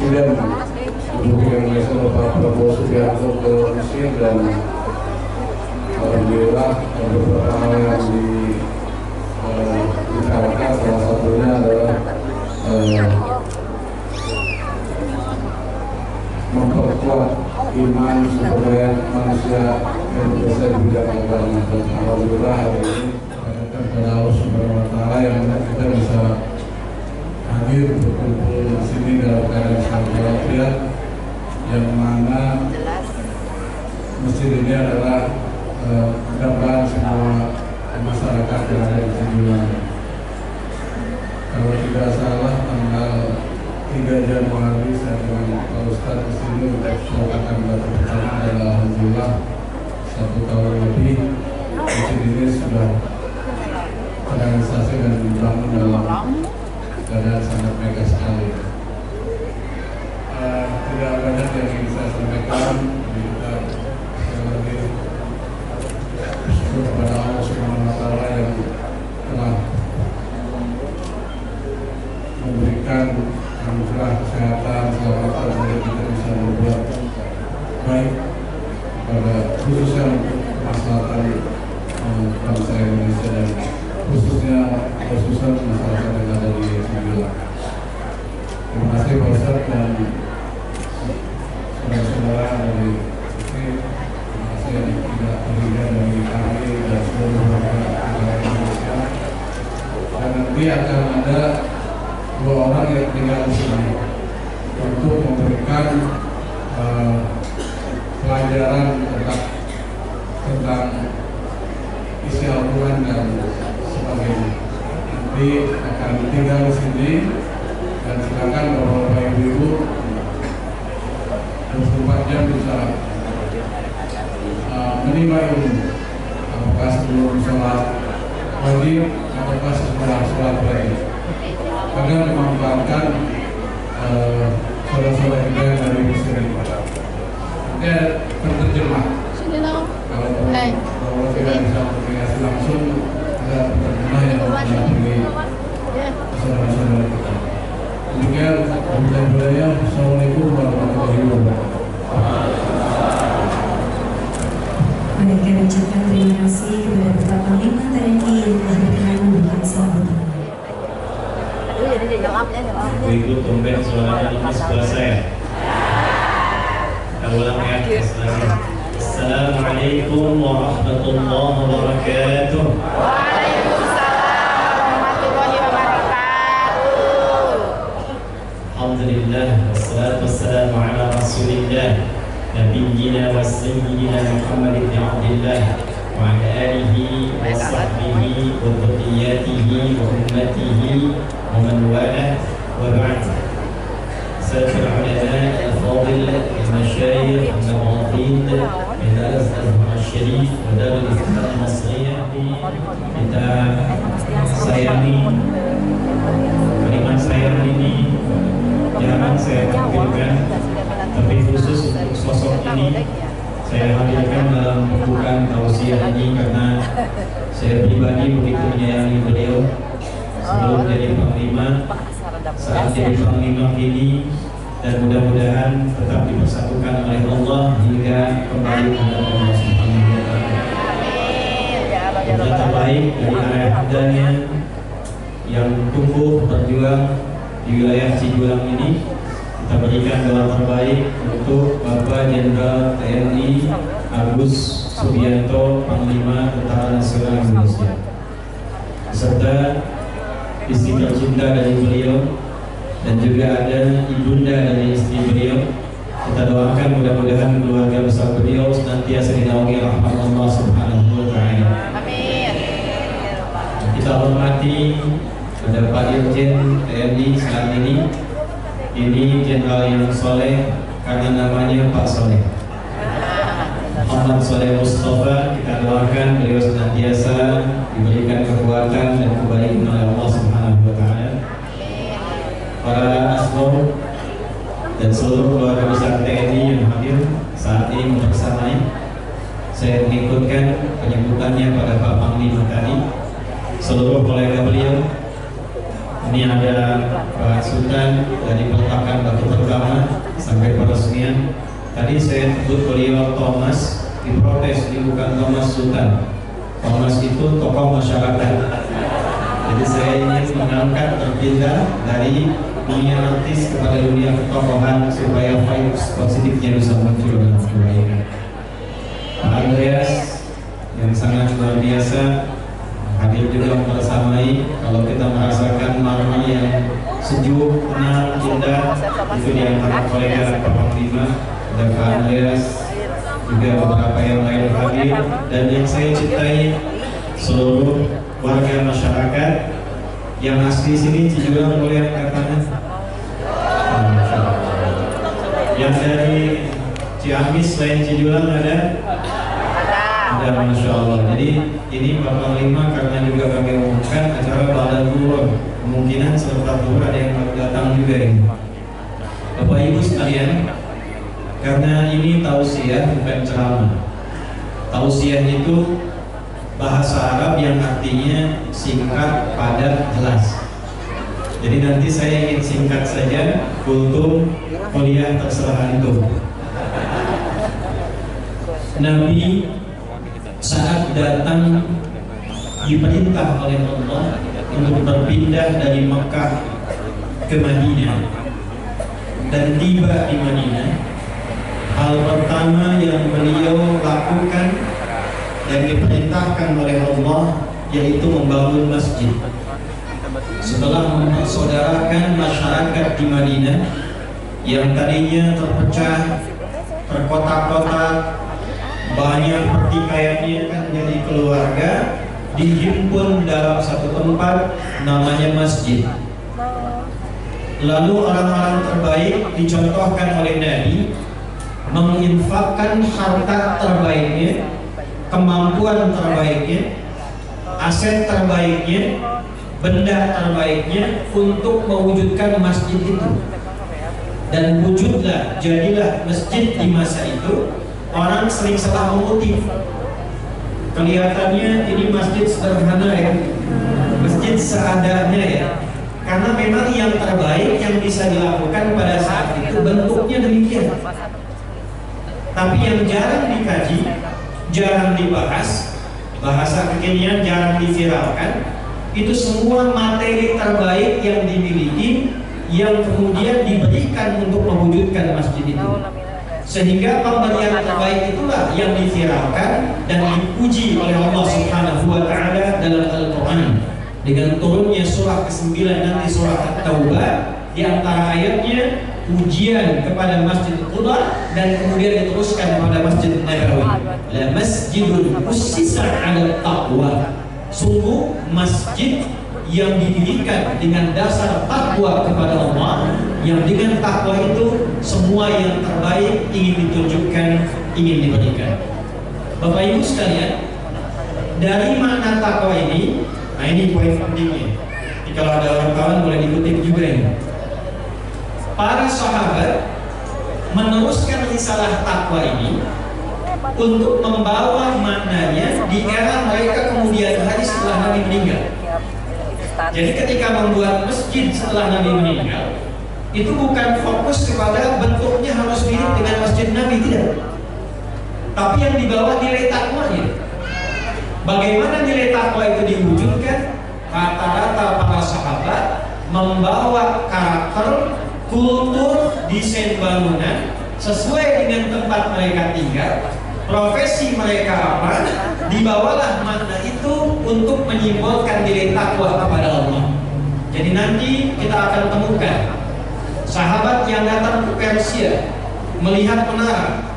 Presiden Republik Indonesia Bapak Prabowo Subianto ke Mesir, dan alhamdulillah beberapa hal yang dibicarakan, salah satunya adalah memperkuat iman sumber daya manusia Indonesia di bidang agama. Dan alhamdulillah hari ini kepada Allah Subhanahu wa Ta'ala yang kita bisa hadir berkumpul di sini dalam keadaan sangat walafiat, yang mana masjid ini adalah gambaran semua masyarakat yang ada di sini. Kalau tidak salah tanggal 3 Januari saya dengan Pak Ustadz di sini untuk melakukan batu pertama, dan alhamdulillah 1 tahun lebih masjid ini sudah terrealisasi dan dibangun dalam keadaan sangat megah sekali. Tidak banyak yang ingin saya sampaikan. Kita sekali lagi bersyukur kepada Allah Subhanahu wa Ta'ala yang telah memberikan anugerah kesehatan, keselamatan, sehingga kita bisa berbuat baik pada khususnya untuk kemaslahatan bangsa Indonesia, dan khususnya masyarakat yang ada di Sembilan. Terima kasih Pak Ustadz dan saudara-saudara dari sini. Terima kasih yang tidak terhingga dari kami dan seluruh warga Indonesia. Dan nanti akan ada 2 orang yang tinggal di sini untuk memberikan pelajaran tentang isi Al-Quran dan sebagainya. Nanti akan tinggal di sini, dan silakan bapak-bapak ibu-ibu 24 jam bisa menimba ilmu, apakah sebelum sholat wajib ataukah setelah sholat wajib, agar memanfaatkan saudara-saudara kita yang dari Mesir. Nanti ada penterjemah. Kalau tidak bisa komunikasi langsung, ada penterjemah yang mendampingi saudara-saudara kita. Demikian budaya. Assalamualaikum warahmatullahi wabarakatuh. Baik, kami ucapkan terima kasih kepada Bapak Panglima TNI yang telah berkenan memberikan sambutan. Berikut tumben suaranya di sebelah saya. Kita ulang ya. Assalamualaikum warahmatullahi wabarakatuh. Waalaikumsalam warahmatullahi wabarakatuh. Alhamdulillah, wassalatu wassalamu ala rasulillah nabiyyina wa sayyidina Muhammad ibn Abdillah wa ala alihi wa sahbihi wa dhurriyyatihi wa ummatihi wa man walah wa ba'd. Sayyidul ulama al-fadil al-masyayikh al-mawaqid min al-Azhar al-Sharif wa Darul Ifta al-Masriyah, kita sayangi, beriman sayang ini jarang saya tampilkan, tapi khusus untuk sosok ini saya hadirkan dalam pembukaan tausiah ini karena saya pribadi begitu menyayangi beliau sebelum jadi panglima, saat jadi panglima ini, dan mudah-mudahan tetap dipersatukan oleh Allah hingga kembali kepada Allah Subhanahu wa Ta'ala. Yang terbaik dari anak mudanya yang tumbuh berjuang di wilayah Cijulang ini, kita berikan doa terbaik untuk Bapak Jenderal TNI Agus Subianto, Panglima Tentara Nasional Indonesia, beserta istri tercinta dari beliau, dan juga ada ibunda dari istri beliau. Kita doakan mudah-mudahan keluarga besar beliau senantiasa dinaungi rahmat Allah Subhanahu wa Ta'ala. Amin. Kita hormati ada Pak Dirjen TNI saat ini Jenderal yang soleh karena namanya Pak Soleh, Muhammad Soleh Mustafa. Kita doakan beliau senantiasa diberikan kekuatan dan kebaikan oleh Allah Subhanahu wa Ta'ala. Para asbab dan seluruh keluarga besar TNI yang hadir saat ini bersamanya, saya mengikutkan penyebutannya pada Pak Panglima tadi, seluruh kolega beliau. Ini ada Pak Sultan dari peletakan batu pertama, tadi saya sebut beliau Thomas, diprotes, ini bukan Thomas Sultan. Thomas itu tokoh masyarakat. Jadi saya ingin mengangkat berpindah dari dunia artis kepada dunia ketokohan supaya vibes positifnya bisa muncul dalam kebaikan. Pak Andreas yang sangat luar biasa hadir juga membersamai. Kalau kita merasakan makna yang sejuk, tenang, indah, itu di antara kolega Pak Panglima dan Pak Andreas, juga beberapa yang lain hadir, dan yang saya cintai seluruh warga masyarakat yang asli sini Cijulang, boleh angkat tangan. Yang dari Ciamis selain Cijulang ada? Ada, Masya Allah. Jadi ini Pak Panglima karena juga kami umumkan acara Ba'da Zuhur, kemungkinan setelah zuhur ada yang baru datang juga ini. Bapak Ibu sekalian, karena ini tausiah bukan ceramah. Tausiah itu bahasa Arab yang artinya singkat, padat, jelas. Jadi nanti saya ingin singkat saja, kultum kuliah terserah antum. Nabi saat datang diperintah oleh Allah untuk berpindah dari Mekah ke Madinah dan tiba di Madinah, hal pertama yang beliau lakukan dan diperintahkan oleh Allah yaitu membangun masjid. Setelah mempersaudarakan masyarakat di Madinah yang tadinya terpecah, terkotak-kotak, banyak pertikaiannya kan jadi keluarga, dihimpun dalam satu tempat namanya masjid. Lalu orang-orang terbaik dicontohkan oleh Nabi menginfakkan harta terbaiknya, kemampuan terbaiknya, aset terbaiknya, benda terbaiknya untuk mewujudkan masjid itu. Dan wujudlah, jadilah masjid di masa itu. Orang sering salah mengutip. Kelihatannya ini masjid sederhana ya, masjid seadanya ya. Karena memang yang terbaik yang bisa dilakukan pada saat itu bentuknya demikian. Tapi yang jarang dikaji, jarang dibahas, bahasa kekinian jarang diviralkan, itu semua materi terbaik yang dimiliki yang kemudian diberikan untuk mewujudkan masjid itu. Sehingga pemberian terbaik itulah yang diviralkan dan dipuji oleh Allah Subhanahu wa taala dalam Al-Qur'an. Dengan turunnya surah ke-9 nanti surah At-Taubah, di antara ayatnya pujian kepada Masjid Quba dan kemudian diteruskan kepada Masjid Nabawi. La masjidun ussisa 'ala taqwa. Sungguh masjid yang didirikan dengan dasar takwa kepada Allah, yang dengan takwa itu semua yang terbaik ingin ditunjukkan, ingin diberikan. Bapak Ibu sekalian, dari mana takwa ini? Nah ini poin pentingnya. Jadi kalau ada wartawan boleh dikutip juga ini. Para sahabat meneruskan risalah takwa ini untuk membawa maknanya di era mereka kemudian hari setelah Nabi meninggal. Jadi ketika membuat masjid setelah Nabi meninggal, itu bukan fokus kepada bentuknya harus mirip dengan masjid Nabi, tidak. Tapi yang dibawa nilai takwanya. Bagaimana nilai takwa itu diwujudkan? Rata-rata para sahabat membawa karakter, kultur, desain bangunan sesuai dengan tempat mereka tinggal, profesi mereka apa, dibawalah makna itu untuk menyimbolkan nilai takwa kepada Allah. Jadi nanti kita akan temukan sahabat yang datang ke Persia melihat menara.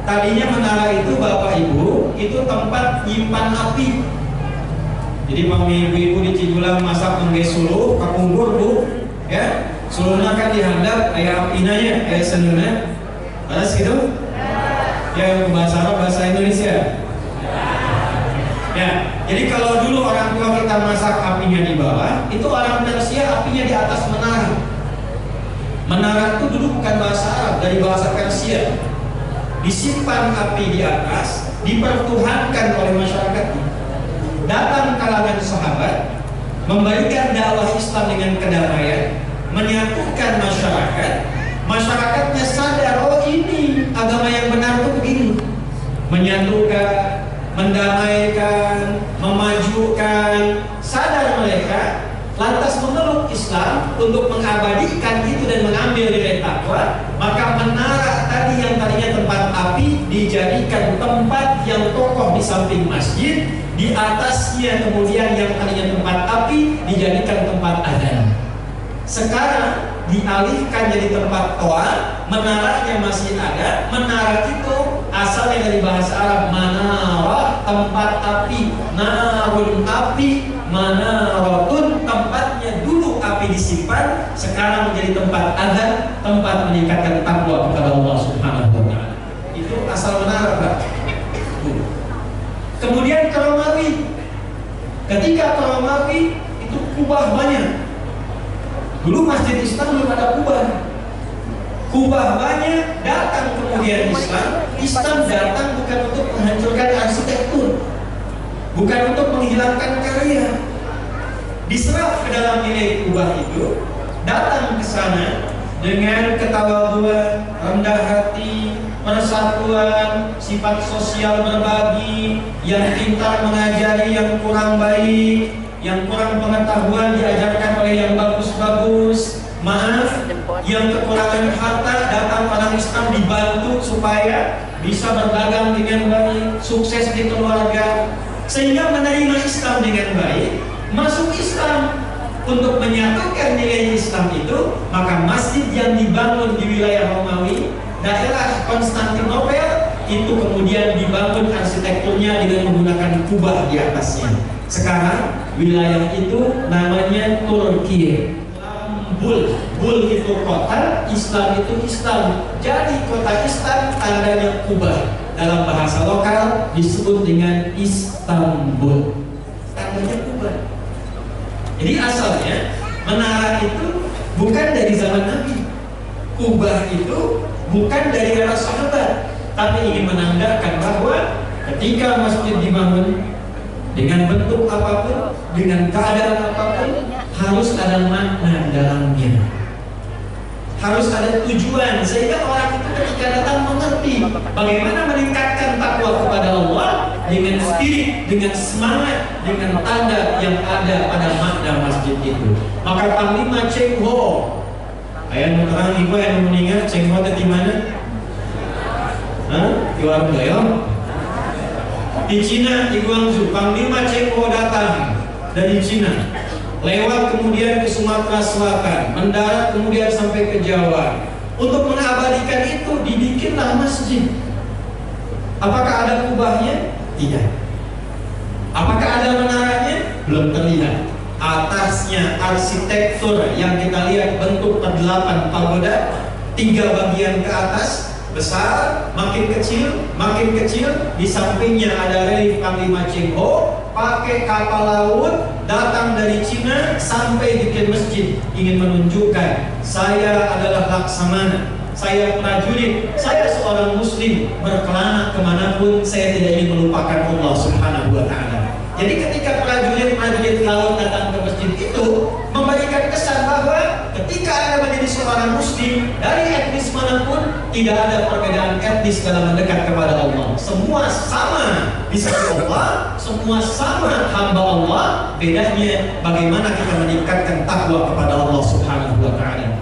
Tadinya menara itu Bapak Ibu itu tempat nyimpan api. Jadi ibu-ibu di Cijulang masak mengges suluh, kapunggur bu, ya, suluhnya kan dihandap, kayak apinanya, kayak senuna, balas gitu. Ya bahasa Arab, bahasa Indonesia. Ya, jadi kalau dulu orang tua kita masak apinya di bawah, itu orang Persia apinya di atas menara. Menara itu dulu bukan bahasa Arab, dari bahasa Persia. Disimpan api di atas, dipertuhankan oleh masyarakat. Datang kalangan sahabat, memberikan dakwah Islam dengan kedamaian, menyatukan masyarakat. Masyarakatnya sadar, oh ini agama yang untuk mengabadikan itu dan mengambil nilai takwa, maka menara tadi yang tadinya tempat api dijadikan tempat yang kokoh di samping masjid, di atasnya kemudian yang tadinya tempat api dijadikan tempat adzan. Sekarang dialihkan jadi tempat toa, menaranya masih ada. Menara itu asalnya dari bahasa Arab manara, tempat api, narun api, manaratun tempatnya dulu api disimpan, sekarang menjadi tempat adzan, tempat meningkatkan takwa kepada Allah Subhanahu wa taala. Itu asal menara, Pak. Kemudian Romawi. Ketika Romawi itu kubah banyak. Dulu masjid Islam belum ada kubah. Kubah banyak, datang kemudian Islam. Islam datang bukan untuk menghancurkan arsitektur, bukan untuk menghilangkan karya. Diserap ke dalam nilai kubah itu, datang ke sana dengan ketawaduan, rendah hati, persatuan, sifat sosial berbagi, yang pintar mengajari yang kurang baik, yang kurang pengetahuan diajarkan oleh yang bagus-bagus. Maaf, yang kekurangan harta datang orang Islam dibantu supaya bisa berdagang dengan baik, sukses di keluarga, sehingga menerima Islam dengan baik, masuk Islam. Untuk menyatukan nilai Islam itu, maka masjid yang dibangun di wilayah Romawi, daerah Konstantinopel, itu kemudian dibangun arsitekturnya dengan menggunakan kubah di atasnya. Sekarang wilayah itu namanya Turki. Bul itu kota, Islam itu Islam. Jadi kota Islam tandanya kubah. Dalam bahasa lokal disebut dengan Istanbul. Tandanya kubah. Jadi asalnya menara itu bukan dari zaman Nabi. Kubah itu bukan dari era sahabat, tapi ingin menandakan bahwa ketika masjid dibangun dengan bentuk apapun, dengan keadaan apapun, harus ada makna dalamnya, harus ada tujuan, sehingga orang itu ketika datang mengerti bagaimana meningkatkan takwa kepada Allah dengan spirit, dengan semangat, dengan tanda yang ada pada makna masjid itu. Maka Panglima Cheng Ho, ayah terang ibu yang meninggal, Cheng Ho di mana? Di warung Gayo. Di Cina, di Guangzhou, Panglima Cheng Ho datang dari Cina, lewat kemudian ke Sumatera Selatan, mendarat kemudian sampai ke Jawa. Untuk mengabadikan itu dibikinlah masjid. Apakah ada kubahnya? Tidak. Apakah ada menaranya? Belum terlihat. Atasnya arsitektur yang kita lihat bentuk per-8 pagoda, 3 bagian ke atas, besar, makin kecil, di sampingnya ada relief Panglima Cheng Ho, pakai kapal laut, datang dari Cina sampai bikin masjid, ingin menunjukkan saya adalah laksamana, saya prajurit, saya seorang muslim, berkelana kemanapun, saya tidak ingin melupakan Allah Subhanahu wa ta'ala. Jadi ketika prajurit laut datang ke masjid itu, memberikan kesan bahwa ketika Anda menjadi seorang muslim dari etnis manapun, tidak ada perbedaan etnis dalam mendekat kepada Allah. Semua sama di sisi Allah, semua sama hamba Allah. Bedanya bagaimana kita meningkatkan takwa kepada Allah Subhanahu wa ta'ala.